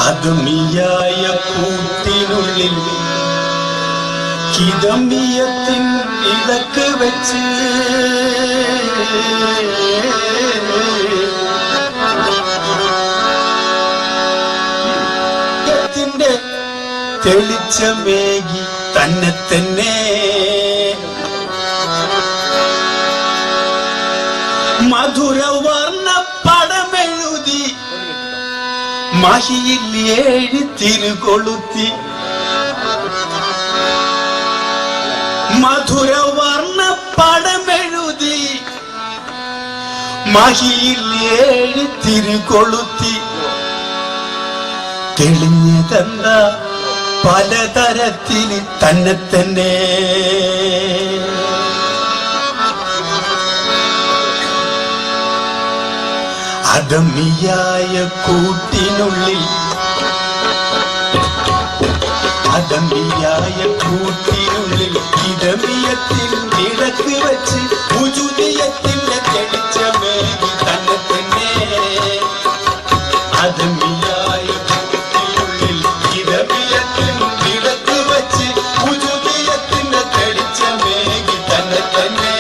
അതുമിയായ കൂട്ടിനുള്ളിൽ കിതമ്പിയത്തിൻ ഇടക്ക് വെച്ച് തെളിച്ചമേകി തന്നെ തന്നെ മധുരവർണ്ണ പടമെഴുതി മഹിയിൽ 7 തിരുകൊളുത്തി മധുരവർണ്ണ പടമെഴുതി മഹിയിൽ 7 തിരുകൊളുത്തി തെളിഞ്ഞതെന്താ പലതരത്തിൽ തന്നെ തന്നെ അദമിയായ കൂട്ടിനുള്ളിൽ കിതമിയത്തിൽ ഇടക്ക് വെച്ച് ഉജുദിയത്തിന്റെ തെളിച്ചമേകി തന്നെ തന്നെ അദമിയായ കൂട്ടിനുള്ളിൽ കിതമിയത്തിൽ ഇടക്ക് വെച്ച് ഉജുദിയത്തിന്റെ തെളിച്ചമേകി തന്നെ തന്നെ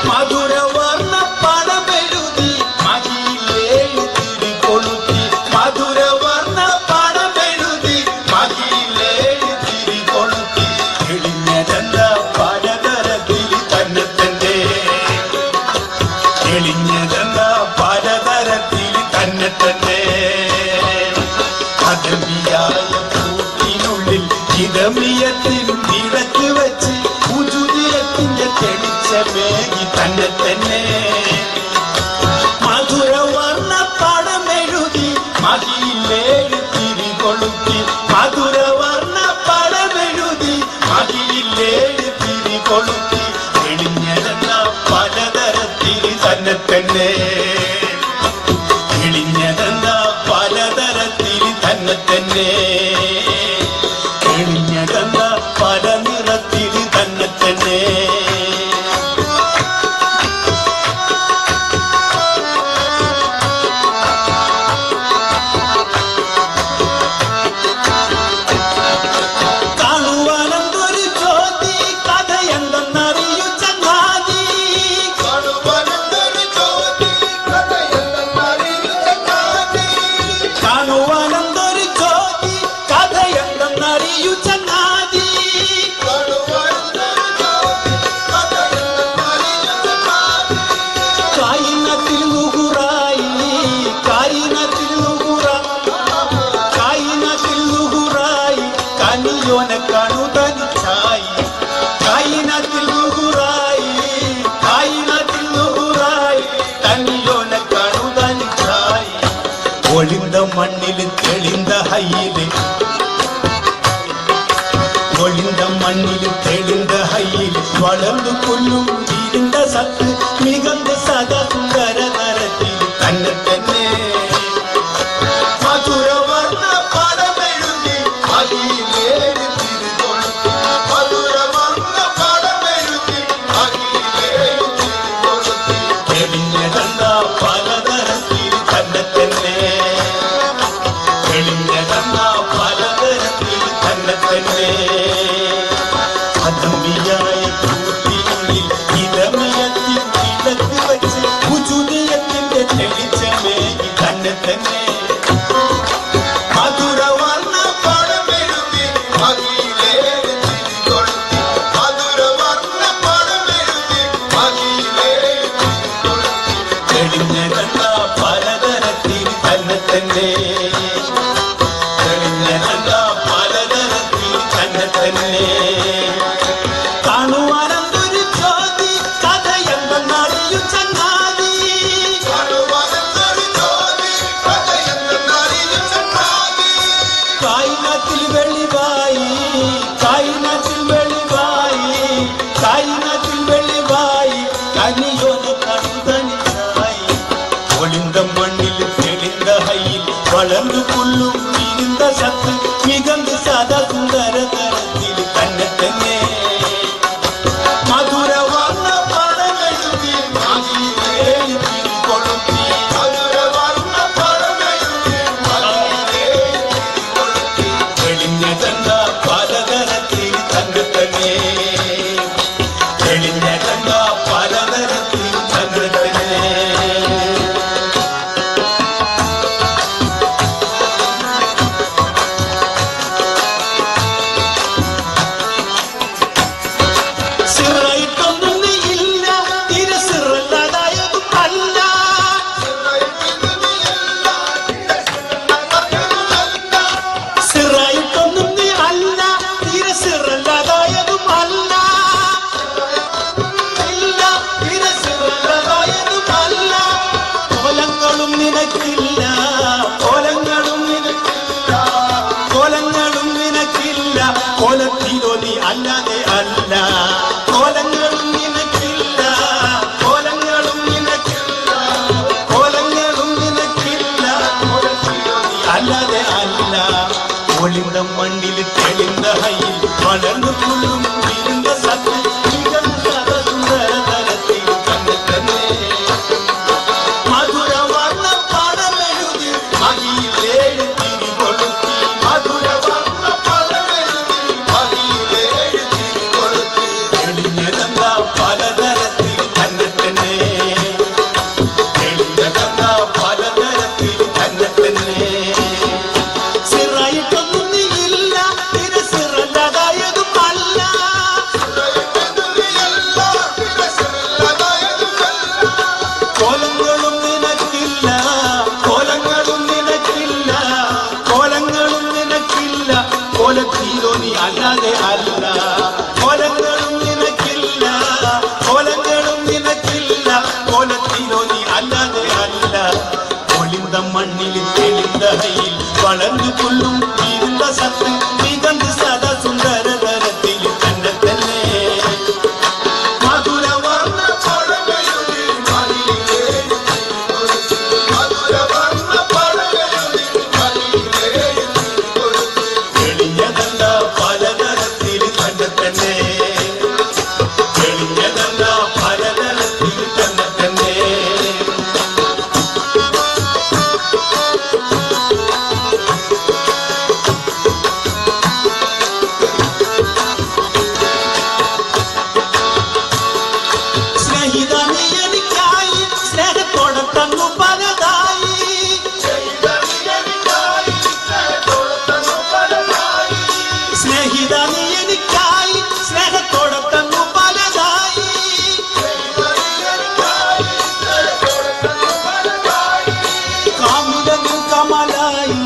മധുരവർണ്ണ പടമെഴുതി മഹിയിൽ 7 തിരികൊളുത്തി മധുരവർണ്ണ പടമെഴുതി മഹിയിൽ 7 തിരികൊളുത്തി തെളിഞ്ഞതെന്താ പലതരത്തിൽ തന്നെ തന്നെ തെളിഞ്ഞതെന്താ പലതരത്തിൽ തന്നെ തന്നെ അദമിയായ കൂട്ടിനുള്ളിൽ കിതമിയത്തിൽ ഇടക്ക് വെച്ച് ഉജുദിയത്തിന്റെ തെളിച്ചമേകി തന്നെ തന്നെ മധുരവർണ്ണ പടമെഴുതി മഹിയിൽ 7 തിരികൊളുത്തി മധുരവർണ്ണ പടമെഴുതി മഹിയിൽ 7 തിരികൊളുത്തി തെളിഞ്ഞതെന്താ പലതരത്തിൽ തന്നെ തന്നെ തെളിഞ്ഞതെന്താ പലതരത്തിൽ തന്നെ തന്നെ തെളിഞ്ഞതെന്താ പല നിറത്തിൽ തന്നെ തന്നെ കാണുവാനെന്തൊരു ജ്യോതി കഥയെന്തെന്നറിയൂ ചങ്ങാതി കാണുവാനെന്തൊരു ജ്യോതി കഥയെന്തെന്നറിയൂ ചങ്ങാതി കായിനത്തിൽ നുഹുറായി കായിനത്തിൽ നുഹുറായി കനിയോനെ കാണു തനിച്ചായി കായിനത്തിൽ നുഹുറായി കനിയോനെ കാണു തനിച്ചായി ഒളിന്ത മണ്ണിൽ തെളിந்த ഹയ്യില് ഒളിന്ത മണ്ണിൽ തെളിந்த ഹയ്യിൽ വളർന്നു കൊല്ലും ഇരുണ്ട സത്ത് മികந்த സദാ സുന്ദര തരത്തിൽ തന്നെ തന്നെ മധുരവർണ്ണ പടമെഴുതി മഹിയിൽ 7 തിരികൊളുത്തി മധുരവർണ്ണ പടമെഴുതി മഹിയിൽ 7 തിരികൊളുത്തി തെളിഞ്ഞതെന്താ പലതരത്തിൽ തന്നെ തന്നെ തെളിഞ്ഞതെന്താ പലതരത്തിൽ തന്നെ തന്നെ അദമിയായ കൂട്ടിനുള്ളിൽ കിതമിയത്തിൽ ഇടക്ക് വെച്ച് ഉജുദിയത്തിന്റെ തെളിച്ചമേകി തന്നെ തന്നെ മധുരവർണ്ണ പടമെഴുതി മഹിയിൽ 7 തിരികൊളുത്തി മധുരവർണ്ണ പടമെഴുതി മഹിയിൽ 7 തിരികൊളുത്തി തെളിഞ്ഞതെന്താ പലതരത്തിൽ തന്നെ തന്നെ തെളിഞ്ഞതെന്താ പലതരത്തിൽ തന്നെ തന്നെ കാണുവാനെന്തൊരു ജ്യോതി കഥയെന്തെന്നറിയൂ ചങ്ങാതി കായിനത്തിൽ വെളിവായി കനിയോനെ കാണു തനിച്ചായി ഒളിന്ത മണ്ണിൽ തെളിந்த ഹയ്യിൽ വളർന്നു കൊള്ളും ഇരുണ്ട സത്ത് മികந்த സദാ സുന്ദര തരത്തിൽ തന്നെ തന്നെ മധുരവർണ്ണ പടമെഴുതി മഹിയിൽ 7 കൊളുത്തി തെളിഞ്ഞതെന്ന പലതരത്തിൽ തങ്കത്തന്നെ തെളിഞ്ഞതെന്ന പലതരത്തിൽ തങ്കത്തന്നെ കോലത്തിലോ നീ അല്ലാതെ അല്ല കോലങ്ങളും നിനക്കില്ല കോലങ്ങളും നിനക്കില്ല കോലങ്ങളും നിനക്കില്ല കോലത്തിലോ നീ അല്ലാതെ അല്ല ഒളിந்த മണ്ണിൽ തെളിந்த ഹൈയിൽ വളർന്നു കൊള്ളും ഇരുണ്ട സത്ത് സുന്ദര തരത്തിൽ തന്നെ തന്നെ മധുര വർണ്ണ പടമെഴുതി അകിയിലേഴ് തിരി കൊളുത്തി മധുര പലതരത്തിൽ തന്നെ തന്നെ തെളിഞ്ഞതെന്ന പലതരത്തിൽ തന്നെ തന്നെ സിറായിട്ടൊന്നും നീ ഇല്ല ഇത് സിറല്ലാതായതും അല്ല കോലങ്ങളും നിനക്കില്ല കോലങ്ങളും നിനക്കില്ല കോലങ്ങളും നിനക്കില്ല കോലത്തിലോ നീ അല്ലാതെ അല്ല കോലങ്ങളും നിനക്കില്ല കോലങ്ങളും നിനക്കില്ല കോലത്തിലോ നീ അല്ലാതെ അല്ല ഒളിந்த മണ്ണിൽ തെളിந்த ഹൈയിൽ വളർന്നു കൊള്ളും ഇരുണ്ട സത്ത് നികണ്ട് സദാ സുന്ദര തരത്തിൽ തന്നെ തന്നെ മധുര വർണ്ണ പടമെഴുതി തെളിഞ്ഞതല്ല പലതരത്തിൽ തന്നെ തന്നെ തെളിഞ്ഞതല്ല പലതരത്തിൽ തന്നെ തന്നെ സ്നേഹിത നീ എനിക്കായി സ്നേഹത്തോടെ തന്നു പലതായി സ്നേഹിത നീ എനിക്കായി സ്നേഹത്തോടെ തന്നു പലതായി കാമിലനും കമലായി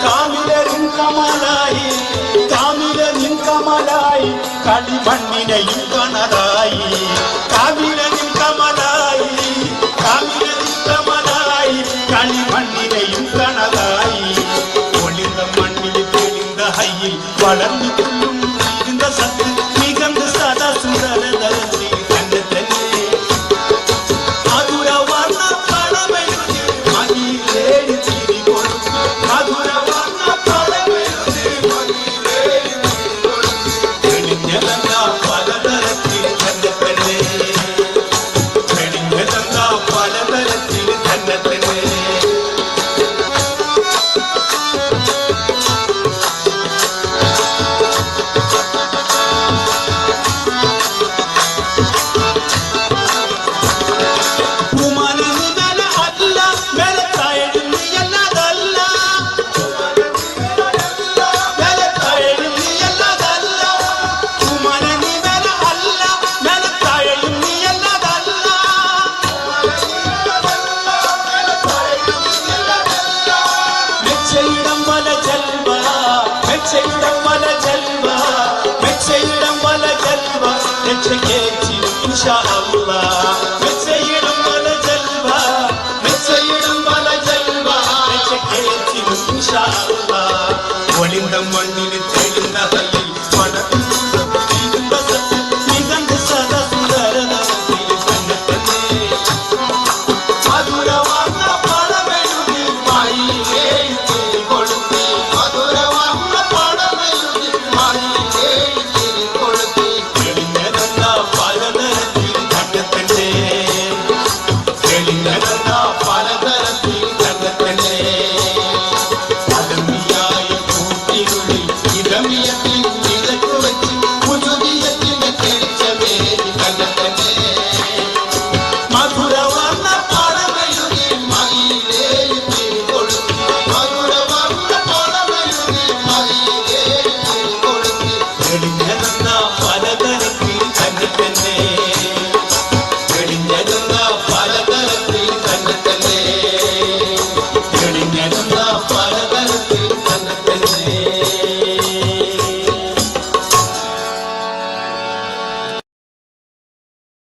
കാമിലനും കമലായി കാമിലനും കമലായി കളിമണ്ണിനെയും കണലായി കാമിലനും കമലായി കാമിലനും കമലായി കളിമണ്ണിനെയും കണലായി ഒളിந்த മണ്ണിൽ തെളിந்த ഹൈയിൽ വളർന്നു കൊള്ളും ഇരുണ്ട സത്ത് നികണ്ട് സദാ സുന്ദര തരത്തിൽ തന്നെ തന്നെ മധുര വർണ്ണ പടമെഴുതി മകിയിലേഴ് തിരി കൊളുത്തി മധുര വർണ്ണ പടമെഴുതി മകിയിലേഴ് തിരി കൊളുത്തി തെളിഞ്ഞതെന്ന പലതരത്തിൽ തന്നെ തന്നെ തെളിഞ്ഞതെന്ന പലതരത്തിൽ തന്നെ തന്നെ ഒളിந்த മണ്ണിൽ തെളിந்த ഹൈയിൽ വളർന്നു നികണ്ട് സദാ സുന്ദര തരത്തിൽ തന്നെ തന്നെ മധുര വർണ്ണ പടമെഴുതി മയിലേഴ് തിരി കൊളുത്തി മധുര വർണ്ണ പടമെഴുതി മയിലേഴ് തിരി കൊളുത്തി തെളിഞ്ഞതെന്ന പലതരത്തിൽ തന്നെ തന്നെ எதன்னா